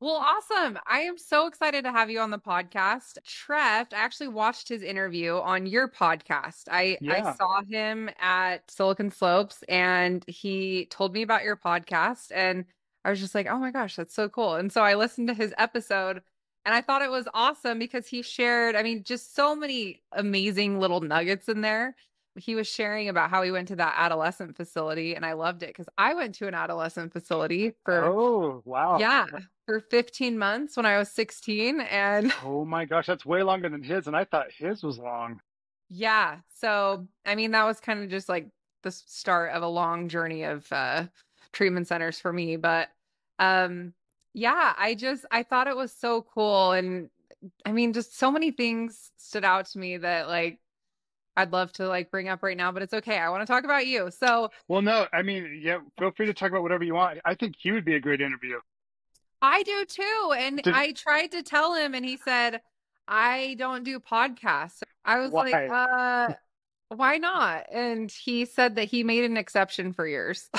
Well, awesome. I am so excited to have you on the podcast. Trev, I actually watched his interview on your podcast. I Yeah. saw him at Silicon Slopes and he told me about your podcast and I was just like, "Oh my gosh, that's so cool." And so I listened to his episode and I thought it was awesome because he shared, I mean, just so many amazing little nuggets in there. He was sharing about how he went to that adolescent facility and I loved it because I went to an adolescent facility for Oh, wow. yeah, for 15 months when I was 16. And Oh my gosh, that's way longer than his, and I thought his was long. yeah, so I mean, that was kind of just like the start of a long journey of treatment centers for me. But um, yeah, I thought it was so cool. And I mean, just so many things stood out to me that like I'd love to like bring up right now, but it's okay. I want to talk about you. So Well, no, I mean, yeah, feel free to talk about whatever you want. I think he would be a great interview. I do too. And Did I tried to tell him, and he said, I don't do podcasts. I was like, why? why not? And he said that he made an exception for yours.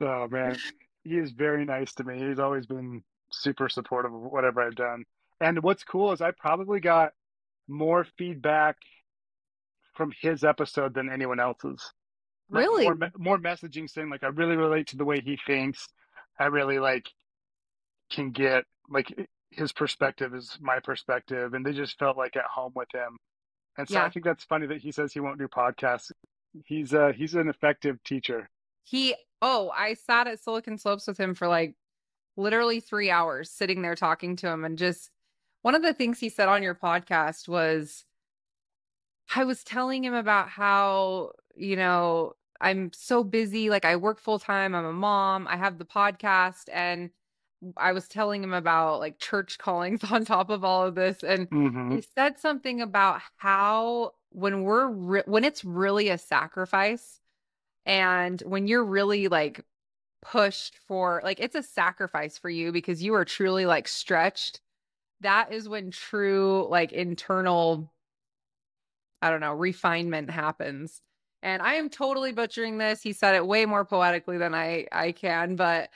Oh man, he is very nice to me. He's always been super supportive of whatever I've done. And what's cool is I probably got more feedback from his episode than anyone else's. Like Really? more messaging saying like I really relate to the way he thinks. I really like can get like his perspective is my perspective, and they just felt like at home with him. And so I Yeah. think that's funny that he says he won't do podcasts. He's an effective teacher. I sat at Silicon Slopes with him for like literally 3 hours sitting there talking to him. And just one of the things he said on your podcast was, I was telling him about how, I'm so busy. Like I work full time. I'm a mom. I have the podcast. And I was telling him about like church callings on top of all of this. And Hmm. he said something about how when it's really a sacrifice and when you're really like pushed for like it's a sacrifice for you because you are truly like stretched, that is when true like internal, I don't know, refinement happens. And I am totally butchering this. He said it way more poetically than I can, but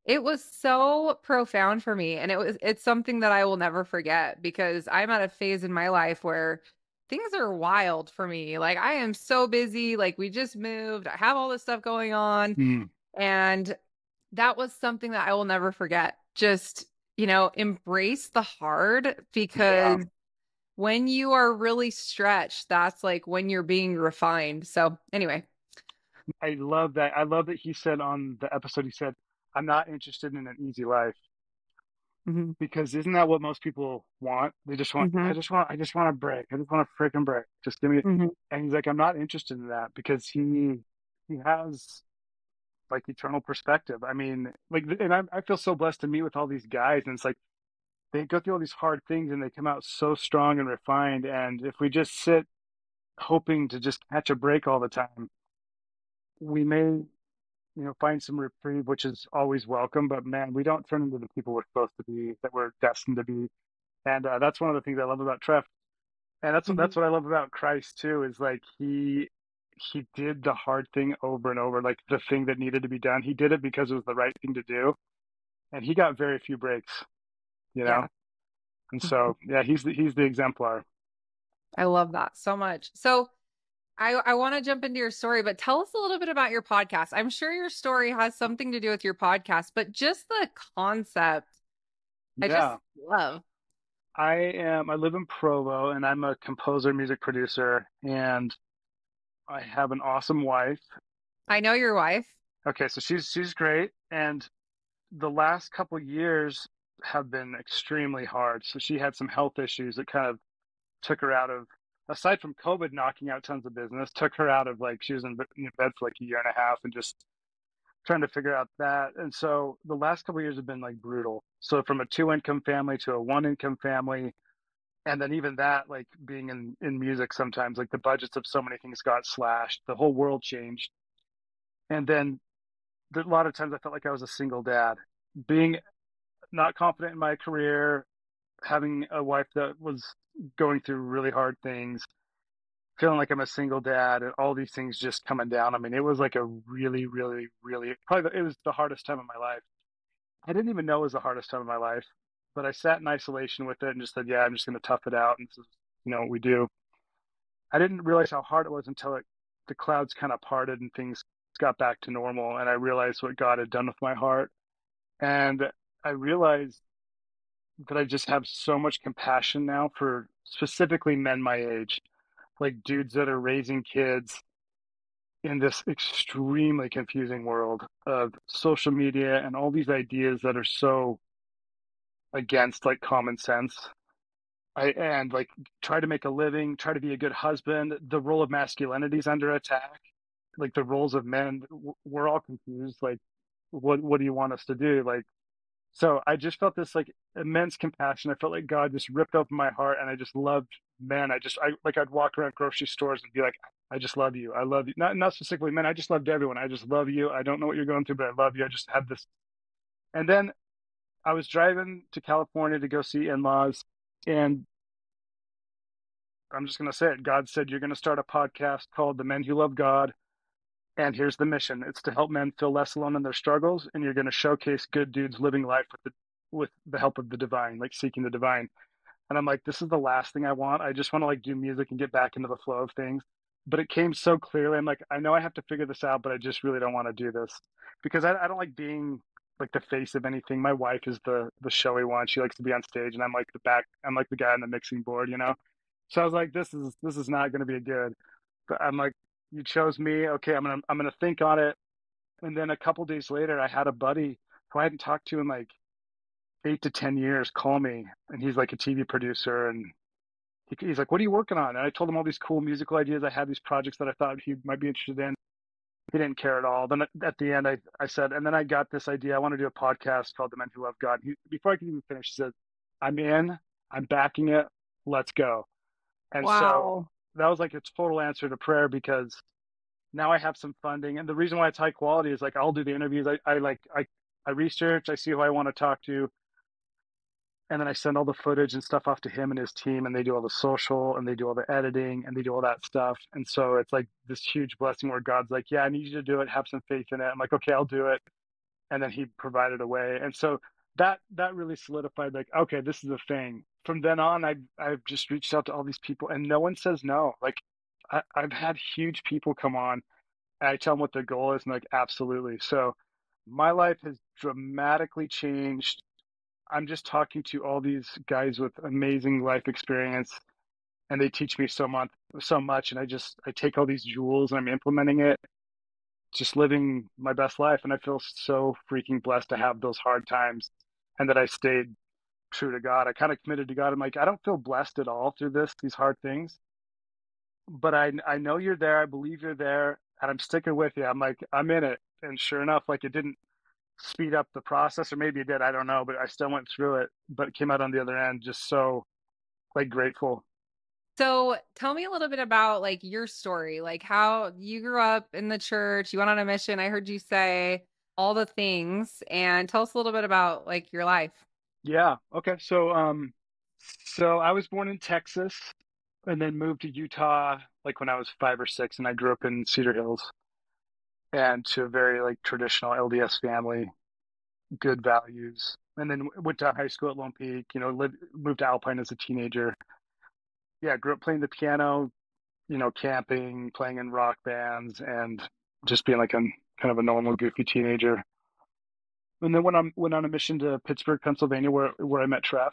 it was so profound for me and it's something that I will never forget because I'm at a phase in my life where things are wild for me. Like I am so busy, like we just moved. I have all this stuff going on Mm. and that was something that I will never forget. Just, embrace the hard Yeah, because when you are really stretched, that's like when you're being refined. So, anyway. I love that. I love that he said on the episode, he said, "I'm not interested in an easy life." Hmm. Because isn't that what most people want? They just want, Hmm. I just want a break. I just want a freaking break. Just give me. Hmm. And he's like, I'm not interested in that because he has like eternal perspective. I mean, like, and I feel so blessed to meet with all these guys, and it's like they go through all these hard things and they come out so strong and refined. And if we just sit hoping to just catch a break all the time, we may, find some reprieve, which is always welcome. But man, we don't turn into the people we're supposed to be, that we're destined to be. And that's one of the things I love about Trev. And Hmm. that's what I love about Christ too, is like he did the hard thing over and over, like the thing that needed to be done. He did it because it was the right thing to do, and he got very few breaks, you know. Yeah. And Mhm. so, yeah, he's the exemplar. I love that so much. So, I want to jump into your story, but tell us a little bit about your podcast. I'm sure your story has something to do with your podcast, but just the concept, I just Yeah, love. I live in Provo, and I'm a composer, music producer, and I have an awesome wife. I know your wife. Okay, so she's great, and the last couple years have been extremely hard. So she had some health issues that kind of took her out of, aside from COVID knocking out tons of business, took her out of like, she was in bed for like a year and a half and just trying to figure out that. And so the last couple of years have been like brutal. So from a two income family to a one income family. And then even that, like being in music, sometimes like the budgets of so many things got slashed, the whole world changed. And then a lot of times I felt like I was a single dad, being not confident in my career, having a wife that was going through really hard things, feeling like I'm a single dad, and all these things just coming down. I mean, it was like a really, really, really, probably it was the hardest time of my life. I didn't even know it was the hardest time of my life, but I sat in isolation with it and just said, yeah, I'm just going to tough it out. And this is, what we do. I didn't realize how hard it was until the clouds kind of parted and things got back to normal. And I realized what God had done with my heart. And I realized that I just have so much compassion now for specifically men my age, like dudes that are raising kids in this extremely confusing world of social media and all these ideas that are so against like common sense. And like try to make a living, try to be a good husband. The role of masculinity is under attack. Like the roles of men, we're all confused. Like, what do you want us to do? Like, so I just felt this like immense compassion. I felt like God just ripped open my heart, and I just loved men. I like I'd walk around grocery stores and be like, I just love you. I love you. Not specifically men. I just loved everyone. I just love you. I don't know what you're going through, but I love you. I just had this. And then I was driving to California to go see in-laws, and I'm just going to say it. God said, you're going to start a podcast called The Men Who Love God. And here's the mission. It's to help men feel less alone in their struggles. And you're going to showcase good dudes living life with the help of the divine, like seeking the divine. And I'm like, this is the last thing I want. I just want to like do music and get back into the flow of things. But it came so clearly. I'm like, I know I have to figure this out, but I just really don't want to do this because I don't like being like the face of anything. My wife is the showy one. She likes to be on stage, and I'm like the back. I'm like the guy on the mixing board. So I was like, this is not going to be good. But I'm like, you chose me. Okay, I'm gonna think on it. And then a couple days later, I had a buddy who I hadn't talked to in like 8 to 10 years call me, and he's like a TV producer, and he's like, "What are you working on?" And I told him all these cool musical ideas. I had these projects that I thought he might be interested in. He didn't care at all. Then at the end, I said, and then I got this idea. I want to do a podcast called The Men Who Love God. Before I could even finish, he said, "I'm in. I'm backing it. Let's go." And so Wow. that was like a total answer to prayer because now I have some funding. And the reason why it's high quality is like I'll do the interviews. I research, I see who I want to talk to, and then I send all the footage and stuff off to him and his team, and they do all the social and they do all the editing and they do all that stuff. And so it's like this huge blessing where God's like, yeah, I need you to do it. Have some faith in it. I'm like, okay, I'll do it. And then he provided a way. And so that really solidified like, okay, this is a thing. From then on, I've just reached out to all these people, and no one says no. Like I've had huge people come on. And I tell them what their goal is, and like, absolutely. So my life has dramatically changed. I'm just talking to all these guys with amazing life experience, and they teach me so much, and I take all these jewels and I'm implementing it, just living my best life. And I feel so freaking blessed to have those hard times and that I stayed true to God. I kind of committed to God. I'm like, I don't feel blessed at all through these hard things, but I know you're there. I believe you're there, and I'm sticking with you. I'm like, I'm in it. And sure enough, like it didn't speed up the process, or maybe it did. I don't know, but I still went through it, but came out on the other end just so like grateful. So tell me a little bit about like your story, like how you grew up in the church, you went on a mission. I heard you say all the things, and tell us a little bit about like your life. Yeah. Okay. So I was born in Texas and then moved to Utah like when I was 5 or 6, and I grew up in Cedar Hills and to a very like traditional LDS family, good values. And then went to high school at Lone Peak, moved to Alpine as a teenager. Yeah, grew up playing the piano, camping, playing in rock bands, and just being like a kind of a normal, goofy teenager. And then went on a mission to Pittsburgh, Pennsylvania, where I met Treff,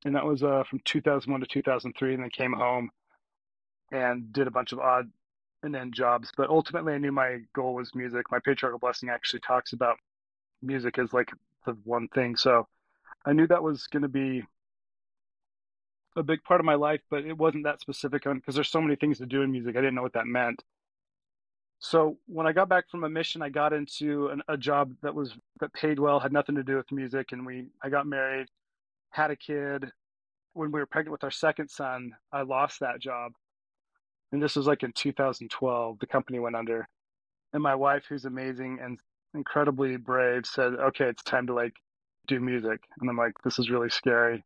and that was from 2001 to 2003. And then came home and did a bunch of odd and end jobs. But ultimately, I knew my goal was music. My patriarchal blessing actually talks about music as like the one thing. So I knew that was going to be a big part of my life, but it wasn't that specific on because there's so many things to do in music. I didn't know what that meant. So when I got back from a mission, I got into a job that paid well, had nothing to do with music, and I got married, had a kid. When we were pregnant with our second son, I lost that job, and this was like in 2012. The company went under, and my wife, who's amazing and incredibly brave, said, "Okay, it's time to like do music." And I'm like, "This is really scary.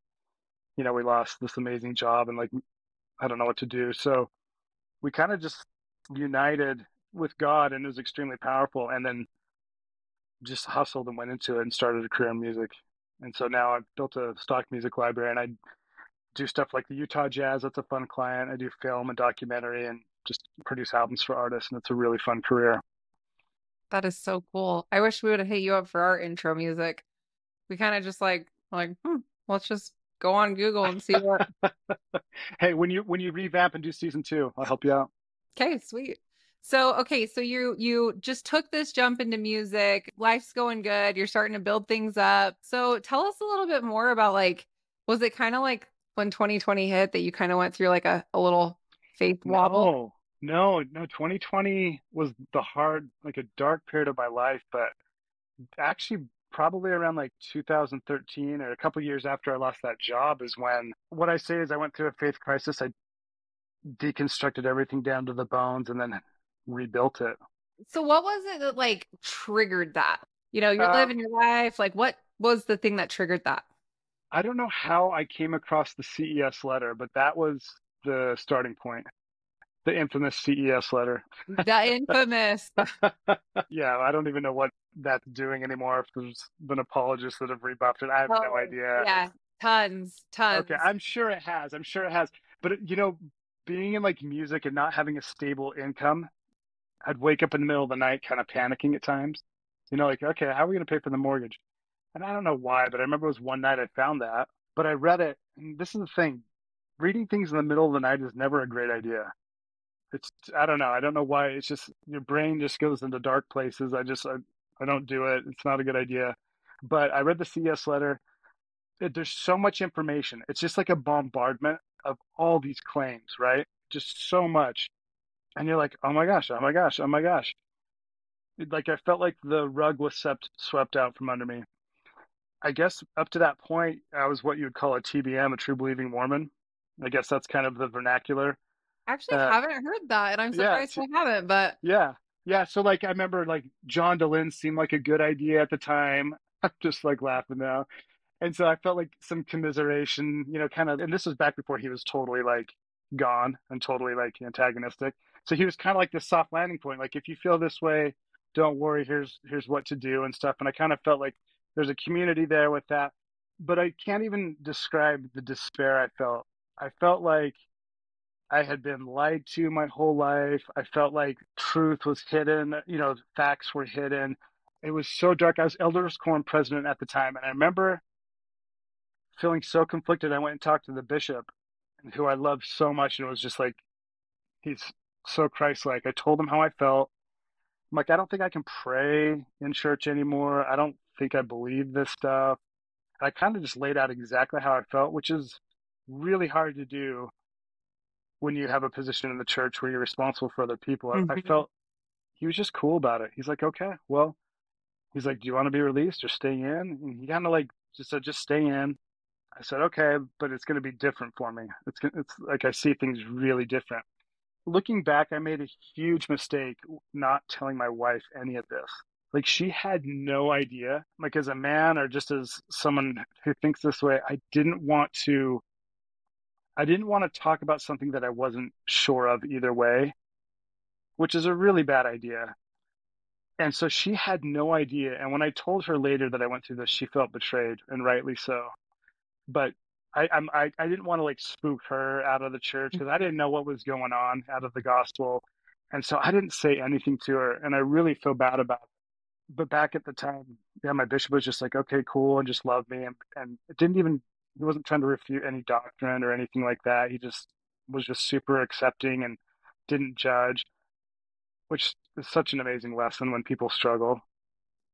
We lost this amazing job, and like I don't know what to do." So we kind of just united with God, and it was extremely powerful. And then just hustled and went into it and started a career in music. And so now I've built a stock music library, and I do stuff like the Utah Jazz. That's a fun client. I do film and documentary and just produce albums for artists, and it's a really fun career. That is so cool. I wish we would have hit you up for our intro music. We kind of just let's just go on Google and see what. Hey, when you revamp and do season two, I'll help you out. Okay, sweet. So, okay, so you just took this jump into music. Life's going good. You're starting to build things up. So, tell us a little bit more about was it kind of like when 2020 hit that you kind of went through like a little faith wobble? No, no. 2020 was like a dark period of my life, but actually probably around like 2013 or a couple years after I lost that job is when what I say is I went through a faith crisis. I deconstructed everything down to the bones and then rebuilt it. So, what was it that like triggered that? You're Um, living your life. Like, what was the thing that triggered that? I don't know how I came across the CES letter, but that was the starting point, the infamous CES letter. The infamous. Yeah, I don't even know what that's doing anymore. If there's been apologists that have rebuffed it, I have no Oh, idea. yeah. Tons, Okay, tons. I'm sure it has. I'm sure it has. But being in like music and not having a stable income, I'd wake up in the middle of the night kind of panicking at times. Like, okay, how are we going to pay for the mortgage? And I don't know why, but I remember it was one night I found that. But I read it, and this is the thing. Reading things in the middle of the night is never a great idea. I don't know. I don't know why. It's just your brain just goes into dark places. I don't do it. It's not a good idea. But I read the CS letter. There's so much information. It's just like a bombardment of all these claims, right? Just so much. And you're like, oh my gosh, oh my gosh, oh my gosh. Like I felt like the rug was swept out from under me. I guess up to that point, I was what you would call a TBM, a true believing Mormon. I guess that's kind of the vernacular. Actually Uh, haven't heard that, and I'm yeah, surprised I haven't, but yeah, yeah. So like, I remember like John DeLynn seemed like a good idea at the time. I'm just like laughing now. And so I felt like some commiseration, kind of, and this was back before he was totally like gone and totally like antagonistic. So he was kind of like this soft landing point. Like, if you feel this way, don't worry, here's what to do and stuff. And I kind of felt like there's a community there with that. But I can't even describe the despair I felt. I felt like I had been lied to my whole life. I felt like truth was hidden, facts were hidden. It was so dark. I was Elders Quorum president at the time, and I remember feeling so conflicted. I went and talked to the bishop, who I loved so much, and it was just like, he's so Christ-like. I told him how I felt. I'm like, I don't think I can pray in church anymore. I don't think I believe this stuff. And I kind of just laid out exactly how I felt, which is really hard to do when you have a position in the church where you're responsible for other people. I Mhm. felt he was just cool about it. He's like, okay, well, he's like, do you want to be released or stay in? And he kind of like just said, just stay in. I said, okay, but it's going to be different for me. It's like I see things really different. Looking back, I made a huge mistake not telling my wife any of this. Like, she had no idea. Like, as a man or just as someone who thinks this way, I didn't want to talk about something that I wasn't sure of either way, which is a really bad idea. And so she had no idea. And when I told her later that I went through this, she felt betrayed, and rightly so. But I didn't want to like spook her out of the church because I didn't know what was going on out of the gospel, and so I didn't say anything to her, and I really feel bad about it. But back at the time, yeah, my bishop was just like, okay, cool, and just loved me, and it didn't even he wasn't trying to refute any doctrine or anything like that. He just was just super accepting and didn't judge, which is such an amazing lesson when people struggle.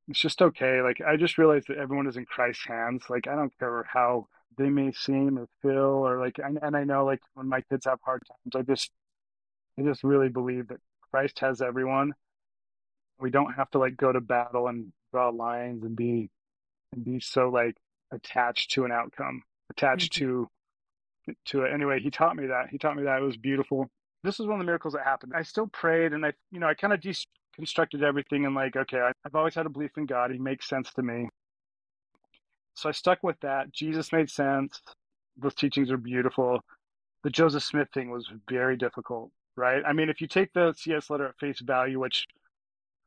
It's just okay. Like, I just realized that everyone is in Christ's hands. Like, I don't care how they may seem or feel or like, and I know like when my kids have hard times, I just really believe that Christ has everyone. We don't have to like go to battle and draw lines and be so like attached to an outcome, attached Mhm. to it. Anyway, he taught me that. He taught me that. It was beautiful. This was one of the miracles that happened. I still prayed, and I kind of deconstructed everything and like, okay, I've always had a belief in God. He makes sense to me. So I stuck with that. Jesus made sense. Those teachings are beautiful. The Joseph Smith thing was very difficult, right? I mean, if you take the CS letter at face value, which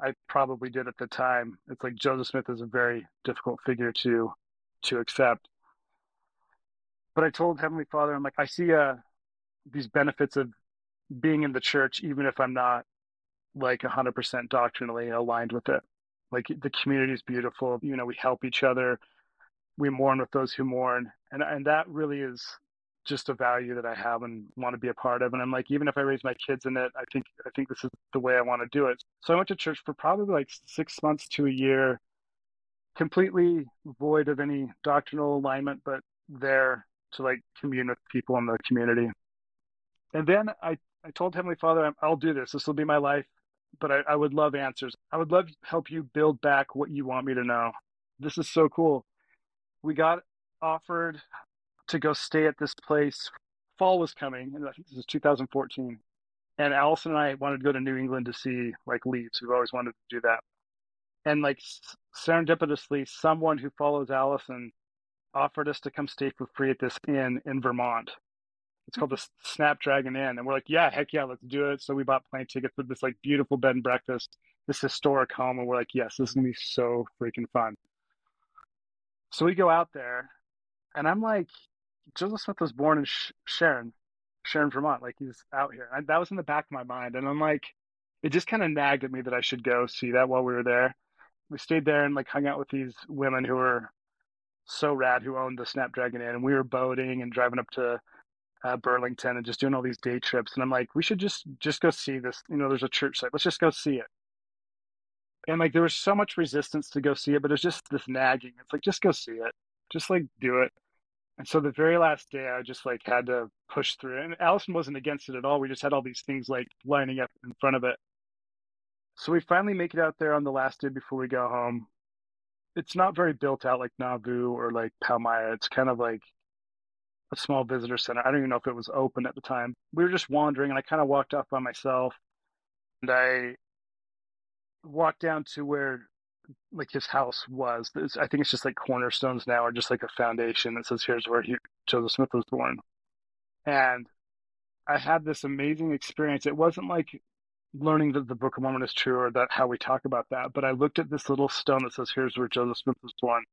I probably did at the time. It's like Joseph Smith is a very difficult figure to accept. But I told Heavenly Father, I'm like, I see these benefits of being in the church, even if I'm not like 100% doctrinally aligned with it. Like the community is beautiful. We help each other. We mourn with those who mourn, and that really is just a value that I have and want to be a part of. And I'm like, even if I raise my kids in it, I think this is the way I want to do it. So I went to church for probably like 6 months to a year, completely void of any doctrinal alignment, but there to like commune with people in the community. And then I told Heavenly Father, I'll do this. This will be my life, but I would love answers. I would love to help you build back what you want me to know. This is so cool. We got offered to go stay at this place. Fall was coming, and I think this is 2014. And Allison and I wanted to go to New England to see like Leeds. We've always wanted to do that. And like serendipitously, someone who follows Allison offered us to come stay for free at this inn in Vermont. It's called the Snapdragon Inn. And we're like, yeah, heck yeah, let's do it. So we bought plane tickets with this like beautiful bed and breakfast, this historic home. And we're like, yes, this is going to be so freaking fun. So we go out there, and I'm like, Joseph Smith was born in Sharon, Vermont. Like he's out here. That was in the back of my mind. And I'm like, it just kind of nagged at me that I should go see that while we were there. We stayed there and like hung out with these women who were so rad, who owned the Snapdragon Inn. And we were boating and driving up to Burlington and just doing all these day trips. And I'm like, we should just go see this. There's a church site. Let's just go see it. And like there was so much resistance to go see it, but it was just this nagging. It's like, just go see it. Just like do it. And so the very last day, I just like had to push through it. And Allison wasn't against it at all. We just had all these things like lining up in front of it. So we finally make it out there on the last day before we go home. It's not very built out like Nauvoo or like Palmyra. It's kind of like a small visitor center. I don't even know if it was open at the time. We were just wandering, and I kind of walked off by myself. And I walked down to where like his house was. I think it's just like cornerstones now, or just like a foundation that says, "Here's where Joseph Smith was born." And I had this amazing experience. It wasn't like learning that the Book of Mormon is true or that how we talk about that, but I looked at this little stone that says, "Here's where Joseph Smith was born,"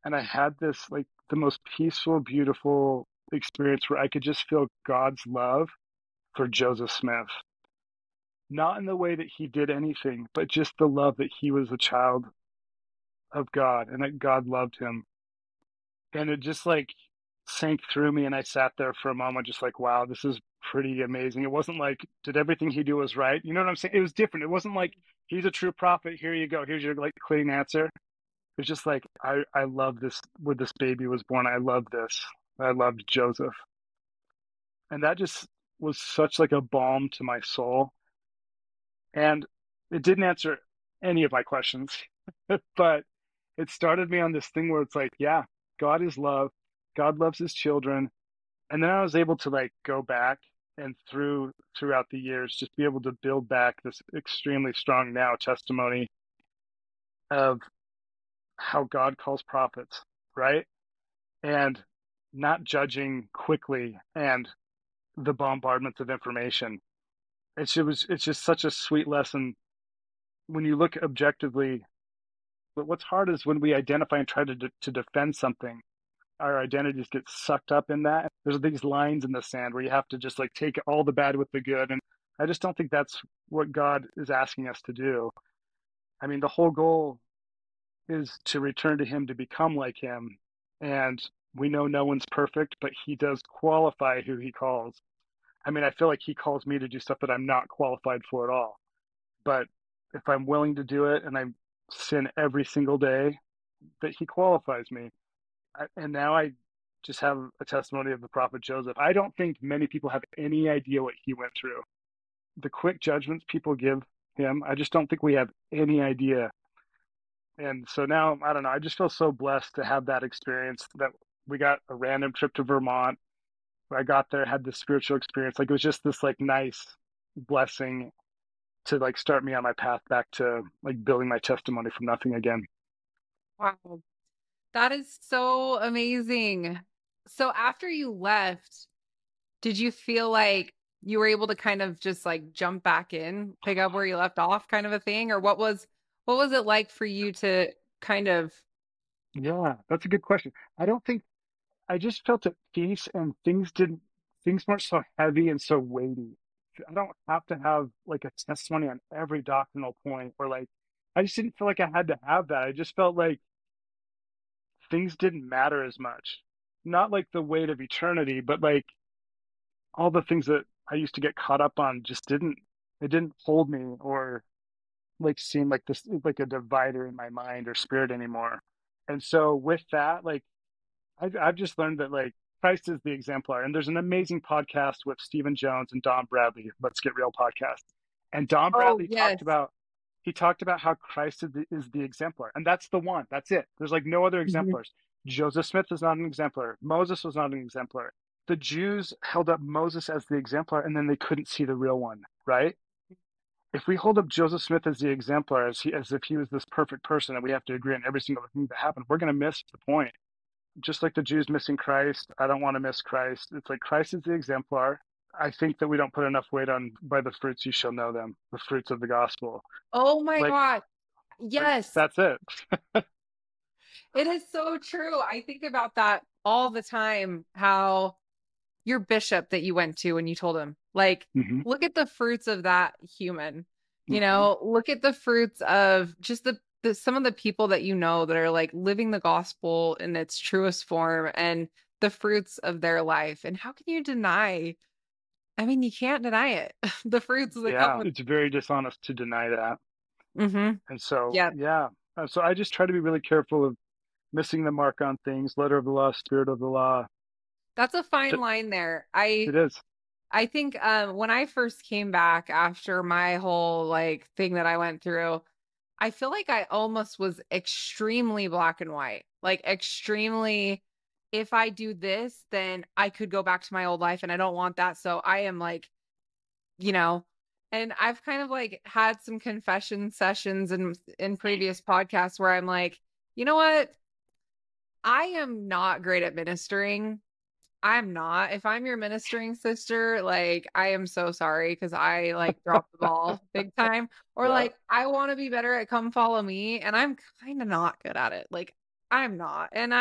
and I had this like the most peaceful, beautiful experience where I could just feel God's love for Joseph Smith. Not in the way that he did anything, but just the love that he was a child of God and that God loved him. And it just like sank through me. And I sat there for a moment, just like, wow, this is pretty amazing. It wasn't like, did everything he do was right? You know what I'm saying? It was different. It wasn't like, he's a true prophet. Here you go. Here's your like clean answer. It's just like, I love this where this baby was born. I love this. I loved Joseph. And that just was such like a balm to my soul. And it didn't answer any of my questions, but it started me on this thing where it's like, yeah, God is love. God loves his children. And then I was able to like go back and throughout the years, just be able to build back this extremely strong now testimony of how God calls prophets, right? And not judging quickly and the bombardment of information. It's just such a sweet lesson when you look objectively. But what's hard is when we identify and try to defend something, our identities get sucked up in that. There's these lines in the sand where you have to just like take all the bad with the good. And I just don't think that's what God is asking us to do. I mean, the whole goal is to return to him, to become like him. And we know no one's perfect, but he does qualify who he calls. I mean, I feel like he calls me to do stuff that I'm not qualified for at all. But if I'm willing to do it and I sin every single day, that he qualifies me. And now I just have a testimony of the prophet Joseph. I don't think many people have any idea what he went through. The quick judgments people give him, I just don't think we have any idea. And so now, I don't know, I just feel so blessed to have that experience, that we got a random trip to Vermont. I got there, had this spiritual experience. Like it was just this like nice blessing to like start me on my path back to like building my testimony from nothing again. Wow. That is so amazing. So after you left, did you feel like you were able to kind of just like jump back in, pick up where you left off kind of a thing? Or what was it like for you to kind of Yeah, that's a good question. I don't think I just felt at peace and things weren't so heavy and so weighty. I don't have to have like a testimony on every doctrinal point or like I just didn't feel like I had to have that. I just felt like things didn't matter as much. Not like the weight of eternity, but like all the things that I used to get caught up on just didn't hold me or like seem like this like a divider in my mind or spirit anymore. And so with that, like I've just learned that like Christ is the exemplar. And there's an amazing podcast with Stephen Jones and Don Bradley, Let's Get Real podcast. And Don Oh, Bradley yes. talked about how Christ is the exemplar. And that's the one. That's it. There's like no other Mhm. exemplars. Joseph Smith is not an exemplar. Moses was not an exemplar. The Jews held up Moses as the exemplar and then they couldn't see the real one, right? If we hold up Joseph Smith as the exemplar, as if he was this perfect person and we have to agree on every single thing that happened, we're going to miss the point. Just like the Jews missing Christ, I don't want to miss Christ. It's like Christ is the exemplar. I think that we don't put enough weight on by the fruits you shall know them, the fruits of the gospel. Oh my Like, God. like Yes. that's it. It is so true. I think about that all the time, how your bishop that you went to when you told him, like, Hmm. look at the fruits of that human. Hmm. Look at the fruits of just the some of the people that you know that are like living the gospel in its truest form and the fruits of their life. And how can you deny? I mean, you can't deny it. The fruits that come Yeah, with. it's very dishonest to deny that. Mm-hmm. And so, Yeah. yeah. So I just try to be really careful of missing the mark on things, letter of the law, spirit of the law. That's a fine line there. It is. I think when I first came back after my whole like thing that I went through, I feel like I almost was extremely black and white. Like extremely, if I do this, then I could go back to my old life and I don't want that. So I am like, you know, and I've kind of like had some confession sessions in previous podcasts where I'm like, you know what? I am not great at ministering. I'm not. If I'm your ministering sister, like I am so sorry because I like dropped the ball big time. Or Yeah. like I want to be better at come follow me, and I'm kind of not good at it. Like I'm not. And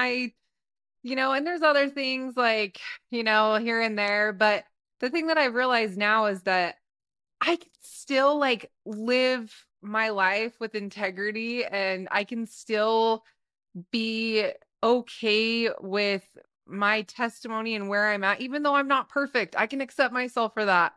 and there's other things like, here and there. But the thing that I've realized now is that I can still like live my life with integrity and I can still be okay with my testimony and where I'm at, even though I'm not perfect. I can accept myself for that,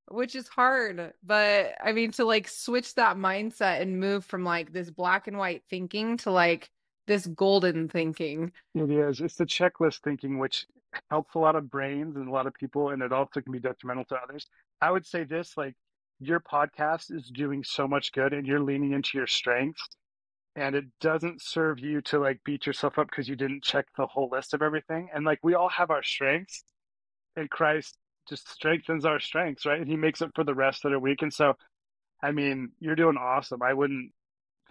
which is hard. But I mean, to like switch that mindset and move from like this black and white thinking to like this golden thinking. It is. It's the checklist thinking, which helps a lot of brains and a lot of people, and it also can be detrimental to others. I would say this, like your podcast is doing so much good and you're leaning into your strengths, and it doesn't serve you to like beat yourself up because you didn't check the whole list of everything. And like we all have our strengths, and Christ just strengthens our strengths, right? And he makes up for the rest that are weak. And so, I mean, you're doing awesome. I wouldn't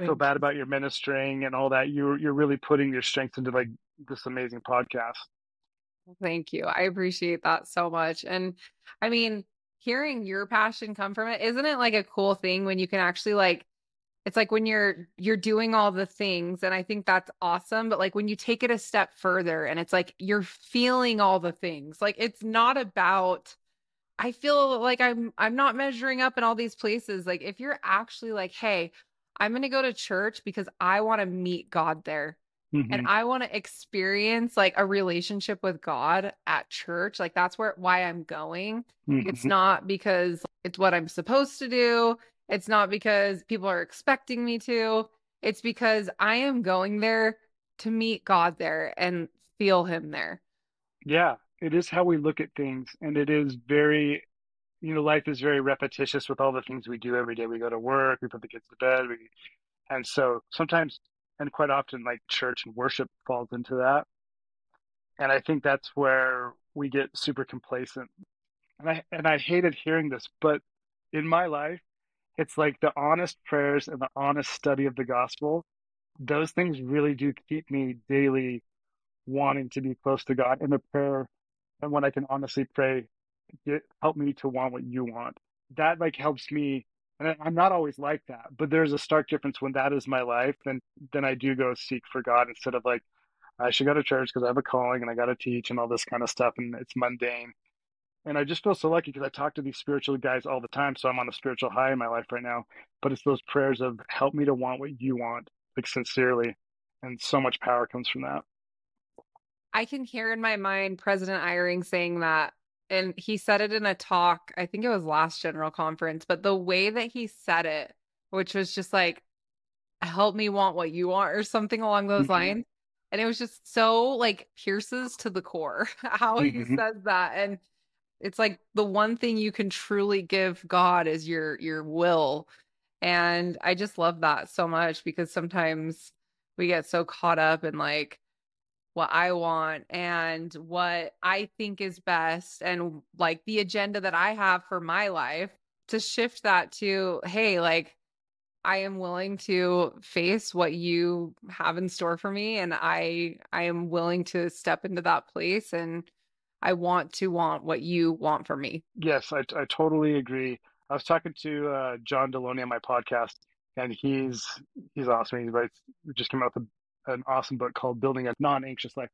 feel Thank bad you. about your ministering and all that. You're really putting your strength into like this amazing podcast. Thank you. I appreciate that so much. And I mean, hearing your passion come from it, isn't it like a cool thing when you can actually like it's like when you're doing all the things and I think that's awesome, but like when you take it a step further and it's like you're feeling all the things. Like it's not about I feel like I'm not measuring up in all these places. Like if you're actually like, "Hey, I'm going to go to church because I want to meet God there." And Hmm. I want to experience like a relationship with God at church. Like that's why I'm going. It's Hmm. not because it's what I'm supposed to do. It's not because people are expecting me to. It's because I am going there to meet God there and feel him there. Yeah, it is how we look at things. And it is very, life is very repetitious with all the things we do every day. We go to work, we put the kids to bed. And so sometimes, and quite often, like church and worship falls into that. And I think that's where we get super complacent. And I hated hearing this, but in my life, it's like the honest prayers and the honest study of the gospel. Those things really do keep me daily wanting to be close to God in the prayer and when I can honestly pray help me to want what you want. That like helps me. And I'm not always like that, but there's a stark difference when that is my life, then I do go seek for God instead of like I should go to church because I have a calling and I got to teach and all this kind of stuff, and it's mundane. And I just feel so lucky because I talk to these spiritual guys all the time, so I'm on a spiritual high in my life right now. But it's those prayers of help me to want what you want, like sincerely, and so much power comes from that. I can hear in my mind President Eyring saying that, and he said it in a talk, I think it was last general conference, but the way that he said it, which was just like, help me want what you want, or something along those Hmm. lines. And it was just so like pierces to the core how he Hmm. says that. And it's like the one thing you can truly give God is your will. And I just love that so much because sometimes we get so caught up in like what I want and what I think is best and like the agenda that I have for my life, to shift that to, hey, like I am willing to face what you have in store for me, and I am willing to step into that place, and I want to want what you want for me. Yes, I totally agree. I was talking to John Deloney on my podcast, and he's awesome. He just came out with an awesome book called Building a Non-Anxious Life.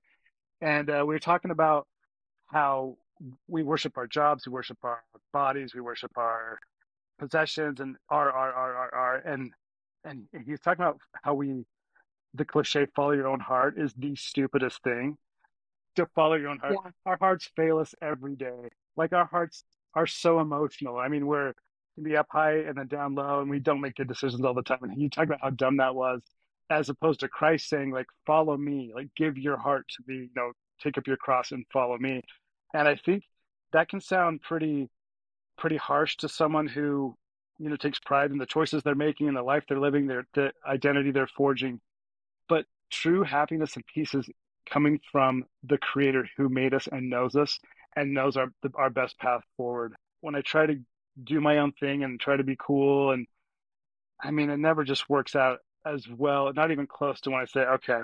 And we were talking about how we worship our jobs, we worship our bodies, we worship our possessions, and our, and he's talking about how the cliche "follow your own heart" is the stupidest thing to follow your own heart. Yeah. Our hearts fail us every day. Like our hearts are so emotional. I mean, we're can be up high and then down low, and we don't make good decisions all the time. And you talk about how dumb that was, as opposed to Christ saying, like, follow me, like give your heart to me, take up your cross and follow me. And I think that can sound pretty harsh to someone who, takes pride in the choices they're making and the life they're living, the identity they're forging. But true happiness and peace is coming from the creator who made us and knows our best path forward. When I try to do my own thing and try to be cool, and I mean, it never just works out as well, not even close to when I say, okay,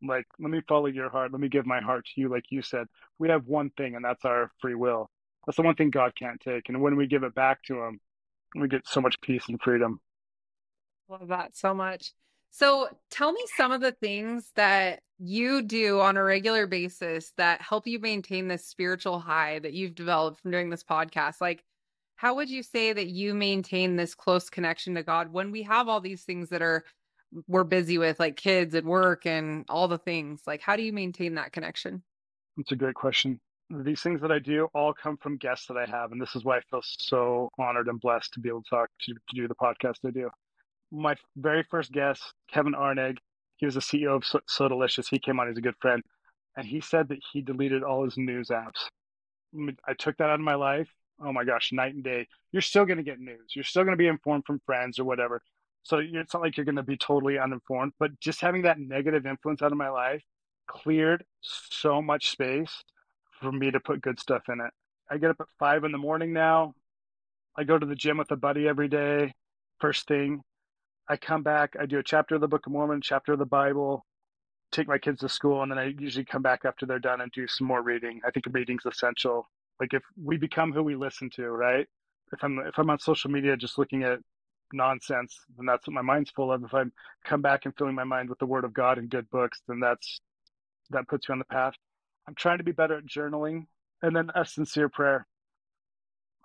like, let me follow your heart. Let me give my heart to you. Like you said, we have one thing, and that's our free will. That's the one thing God can't take. And when we give it back to him, we get so much peace and freedom. Love that so much. So tell me some of the things that you do on a regular basis that help you maintain this spiritual high that you've developed from doing this podcast. Like, how would you say that you maintain this close connection to God when we have all these things that we're busy with, like kids and work and all the things? Like, how do you maintain that connection? It's a great question. These things that I do all come from guests that I have, and this is why I feel so honored and blessed to be able to talk to do the podcast I do. My very first guest, Kevin Arneg, he was the CEO of So Delicious. He came on, he's a good friend, and he said that he deleted all his news apps. I took that out of my life. Oh my gosh, night and day. You're still going to get news. You're still going to be informed from friends or whatever. So it's not like you're going to be totally uninformed, but just having that negative influence out of my life cleared so much space for me to put good stuff in it. I get up at 5 in the morning now. I go to the gym with a buddy every day. First thing, I come back, I do a chapter of the Book of Mormon, chapter of the Bible, take my kids to school, and then I usually come back after they're done and do some more reading. I think reading's essential. Like if we become who we listen to, right? If I'm on social media just looking at nonsense, then that's what my mind's full of. If I come back and filling my mind with the Word of God and good books, then that puts you on the path. I'm trying to be better at journaling, and then a sincere prayer.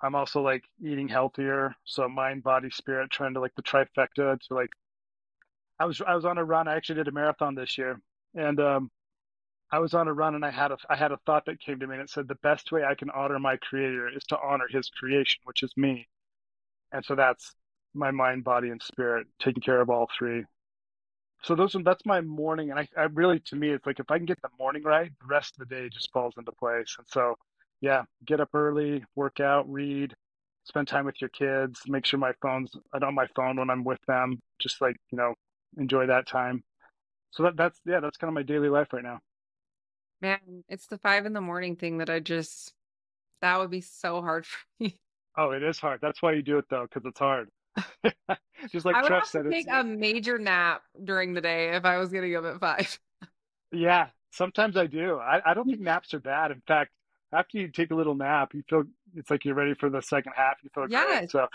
I'm also like eating healthier, so mind, body, spirit, trying to like the trifecta to like I was on a run. I actually did a marathon this year, and I was on a run, and I had a thought that came to me, and it said the best way I can honor my Creator is to honor His creation, which is me. And so that's my mind, body, and spirit, taking care of all three. So that's my morning, and I really to me it's like if I can get the morning right, the rest of the day just falls into place. And so, yeah, get up early, work out, read, spend time with your kids, make sure I don't have my phone when I'm with them, just like enjoy that time. So that's kind of my daily life right now. Man, it's the 5 in the morning thing that that would be so hard for me. Oh, it is hard. That's why you do it though, because it's hard. Just like I would Trev have to said, it's take a major nap during the day if I was getting up at 5. yeah. Sometimes I do. I don't think naps are bad. In fact, after you take a little nap, you feel it's like you're ready for the second half. You feel great. Yes. So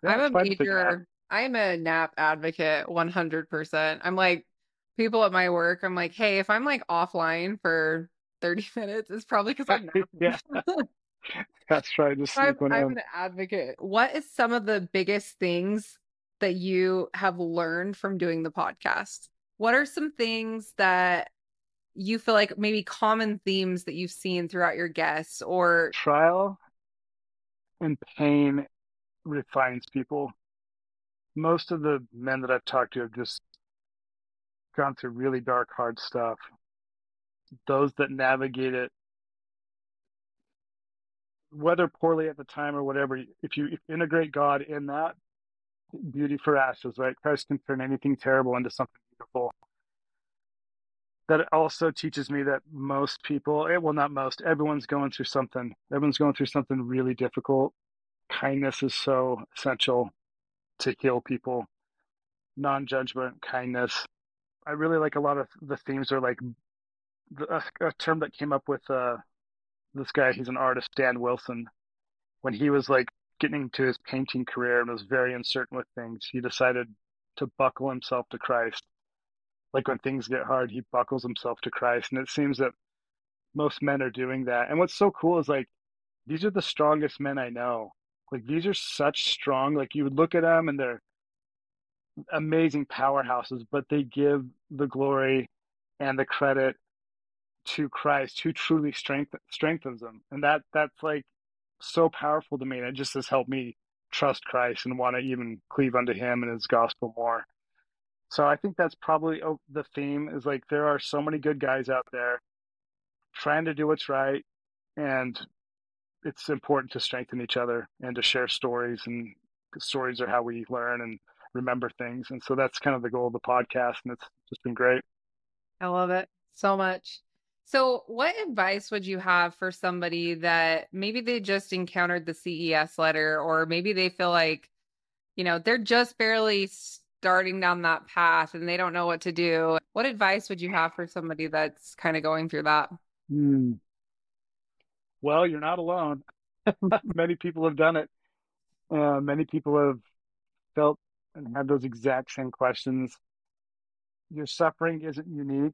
yeah, it's fine to take a nap. I'm a nap advocate 100%. I'm like, people at my work, I'm like, hey, if I'm like offline for 30 minutes, it's probably because I'm Yeah, napping. that's right. Just I'm sneak one I'm in. an advocate. What is some of the biggest things that you have learned from doing the podcast? What are some things that you feel like maybe common themes that you've seen throughout your guests or Trial and pain refines people. Most of the men that I've talked to have just gone through really dark, hard stuff. Those that navigate it, whether poorly at the time or whatever, if you integrate God in that, beauty for ashes, right? Christ can turn anything terrible into something beautiful. That also teaches me that most people, well, not most, everyone's going through something. Everyone's going through something really difficult. Kindness is so essential to heal people. Non-judgment, kindness. I really like a lot of the themes are like a term that came up with this guy. He's an artist, Dan Wilson. When he was like getting into his painting career and was very uncertain with things, he decided to buckle himself to Christ. Like when things get hard, he buckles himself to Christ. And it seems that most men are doing that. And what's so cool is like these are the strongest men I know. Like these are such strong, like you would look at them and they're amazing powerhouses, but they give the glory and the credit to Christ who truly strengthens them. And that's like so powerful to me. And it just has helped me trust Christ and want to even cleave unto him and his gospel more. So I think that's probably the theme is like there are so many good guys out there trying to do what's right, and it's important to strengthen each other and to share stories, and stories are how we learn and remember things. And so that's kind of the goal of the podcast, and it's just been great. I love it so much. So, what advice would you have for somebody that maybe they just encountered the CES letter, or maybe they feel like, they're just barely starting down that path and they don't know what to do? What advice would you have for somebody that's kind of going through that? Hmm. Well, you're not alone. Many people have done it. Many people have felt and had those exact same questions. Your suffering isn't unique.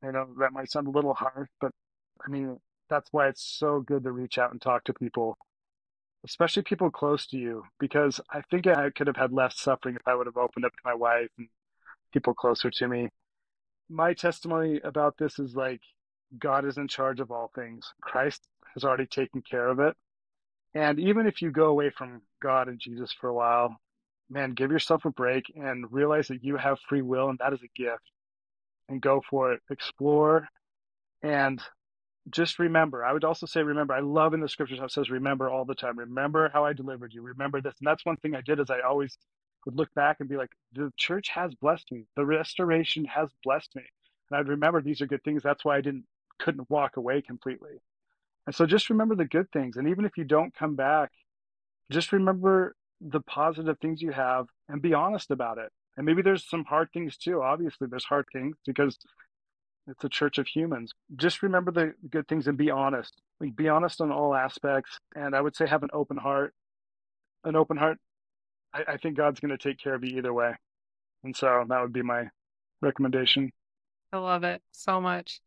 I know that might sound a little harsh, but I mean, that's why it's so good to reach out and talk to people, especially people close to you, because I think I could have had less suffering if I would have opened up to my wife and people closer to me. My testimony about this is like God is in charge of all things. Christ has already taken care of it. And even if you go away from God and Jesus for a while, man, give yourself a break and realize that you have free will and that is a gift, and go for it. Explore and just remember. I would also say remember. I love in the scriptures how it says remember all the time. Remember how I delivered you. Remember this. And that's one thing I did is I always would look back and be like, the church has blessed me. The restoration has blessed me. And I'd remember these are good things. That's why I couldn't walk away completely. And so just remember the good things. And even if you don't come back, just remember the positive things you have and be honest about it. And maybe there's some hard things too. Obviously, there's hard things because it's a church of humans. Just remember the good things and be honest. Like, be honest on all aspects. And I would say have an open heart. An open heart. I think God's going to take care of you either way. And so that would be my recommendation. I love it so much.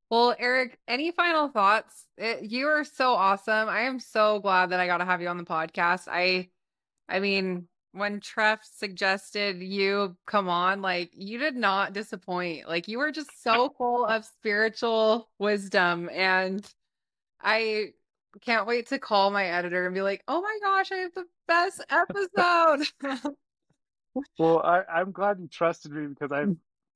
Well, Eric, any final thoughts? You are so awesome. I am so glad that I got to have you on the podcast. I mean, when Treff suggested you come on, like you did not disappoint. Like you were just so full of spiritual wisdom, and I can't wait to call my editor and be like, "Oh my gosh, I have the best episode." Well, I'm glad you trusted me because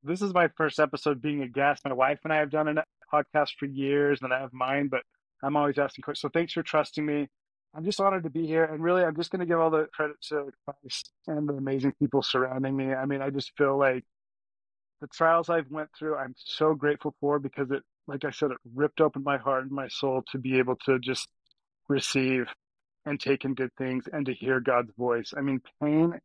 this is my first episode being a guest. My wife and I have done a podcast for years, and I have mine, but I'm always asking questions. So thanks for trusting me. I'm just honored to be here, and really, I'm just going to give all the credit to Christ and the amazing people surrounding me. I mean, I just feel like the trials I've went through, I'm so grateful for because it, like I said, it ripped open my heart and my soul to be able to just receive and take in good things and to hear God's voice. I mean, pain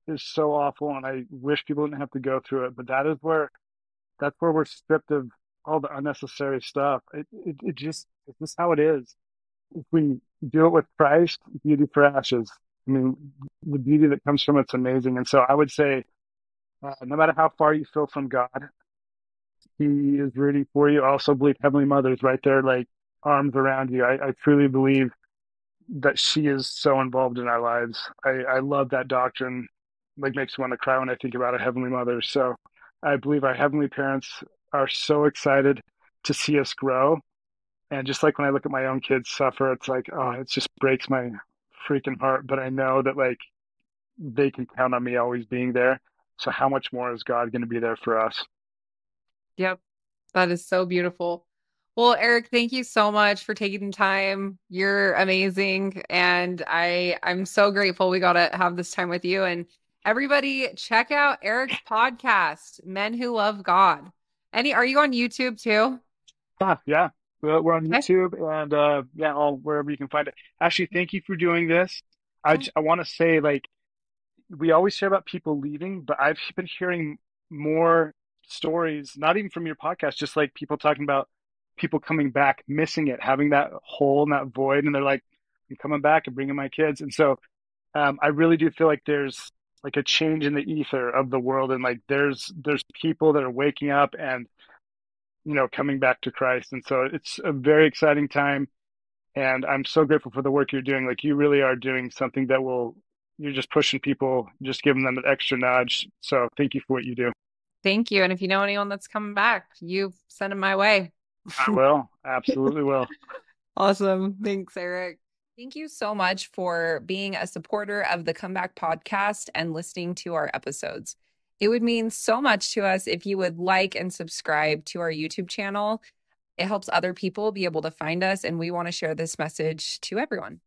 is so awful, and I wish people didn't have to go through it. But that's where we're stripped of all the unnecessary stuff. It's just how it is. If we do it with Christ, beauty for ashes. I mean, the beauty that comes from it's amazing. And so I would say, no matter how far you feel from God, He is rooting for you. I also believe Heavenly Mother is right there, like arms around you. I truly believe that she is so involved in our lives. I love that doctrine. Like makes me want to cry when I think about a Heavenly Mother. So I believe our Heavenly Parents are so excited to see us grow. And just like when I look at my own kids suffer, it's like, oh, it just breaks my freaking heart. But I know that like they can count on me always being there. So how much more is God going to be there for us? Yep. That is so beautiful. Well, Eric, thank you so much for taking the time. You're amazing. And I'm so grateful we got to have this time with you. And everybody check out Eric's podcast, Men Who Love God. Are you on YouTube too? Yeah. We're on Okay. YouTube and yeah, all wherever you can find it. Actually, thank you for doing this. Yeah. I want to say like we always hear about people leaving, but I've been hearing more stories, not even from your podcast, just like people talking about people coming back, missing it, having that hole and that void, and they're like, I'm coming back and bringing my kids. And so I really do feel like there's like a change in the ether of the world, and like there's people that are waking up and coming back to Christ. And so it's a very exciting time. And I'm so grateful for the work you're doing. Like you really are doing something that you're just pushing people, just giving them an extra nudge. So thank you for what you do. Thank you. And if you know anyone that's coming back, you send them my way. I will. Absolutely will. Awesome. Thanks, Eric. Thank you so much for being a supporter of the Comeback podcast and listening to our episodes. It would mean so much to us if you would like and subscribe to our YouTube channel. It helps other people be able to find us, and we want to share this message to everyone.